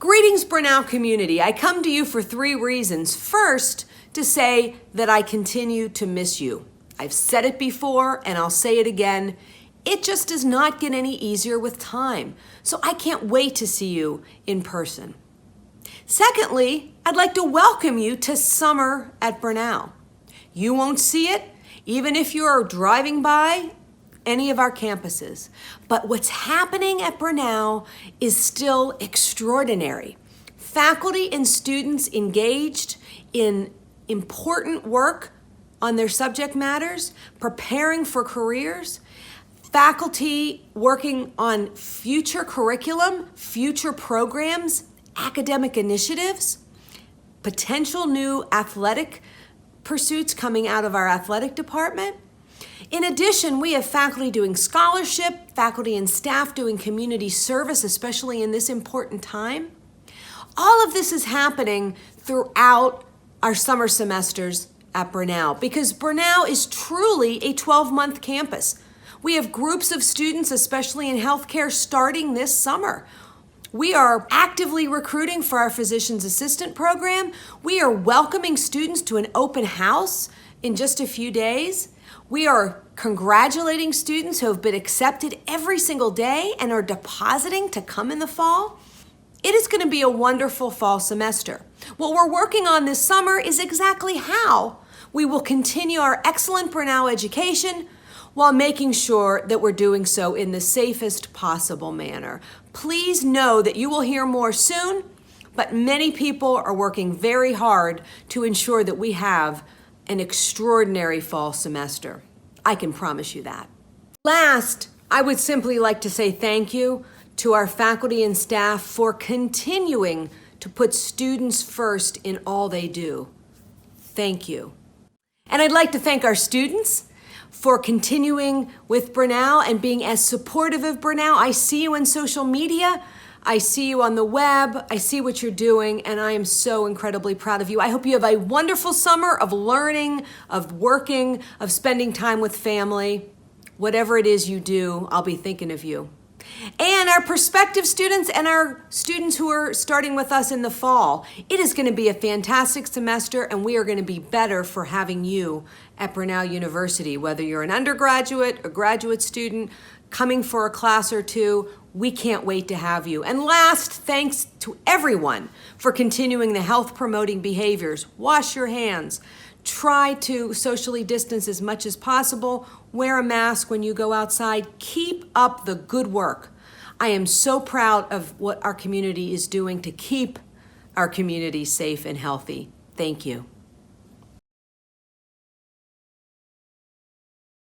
Greetings, Brenau community. I come to you for 3 reasons. First, to say that I continue to miss you. I've said it before and I'll say it again. It just does not get any easier with time. So I can't wait to see you in person. Secondly, I'd like to welcome you to summer at Brenau. You won't see it, even if you're driving by any of our campuses. But what's happening at Brenau is still extraordinary. Faculty and students engaged in important work on their subject matters, preparing for careers, faculty working on future curriculum, future programs, academic initiatives, potential new athletic pursuits coming out of our athletic department. In addition, we have faculty doing scholarship, faculty and staff doing community service, especially in this important time. All of this is happening throughout our summer semesters at Brenau because Brenau is truly a 12-month campus. We have groups of students, especially in healthcare, starting this summer. We are actively recruiting for our physician's assistant program. We are welcoming students to an open house in just a few days. We are congratulating students who have been accepted every single day and are depositing to come in the fall. It is going to be a wonderful fall semester. What we're working on this summer is exactly how we will continue our excellent Brenau education while making sure that we're doing so in the safest possible manner. Please know that you will hear more soon, but many people are working very hard to ensure that we have an extraordinary fall semester. I can promise you that. Last, I would simply like to say thank you to our faculty and staff for continuing to put students first in all they do. Thank you. And I'd like to thank our students for continuing with Brenau and being as supportive of Brenau. I see you on social media. I see you on the web. I see what you're doing, and I am so incredibly proud of you. I hope you have a wonderful summer of learning, of working, of spending time with family. Whatever it is you do, I'll be thinking of you. And our prospective students and our students who are starting with us in the fall, it is going to be a fantastic semester, and we are going to be better for having you at Brenau University. Whether you're an undergraduate, a graduate student, coming for a class or two, we can't wait to have you. And last, thanks to everyone for continuing the health-promoting behaviors. Wash your hands. Try to socially distance as much as possible. Wear a mask when you go outside. Keep up the good work. I am so proud of what our community is doing to keep our community safe and healthy. Thank you.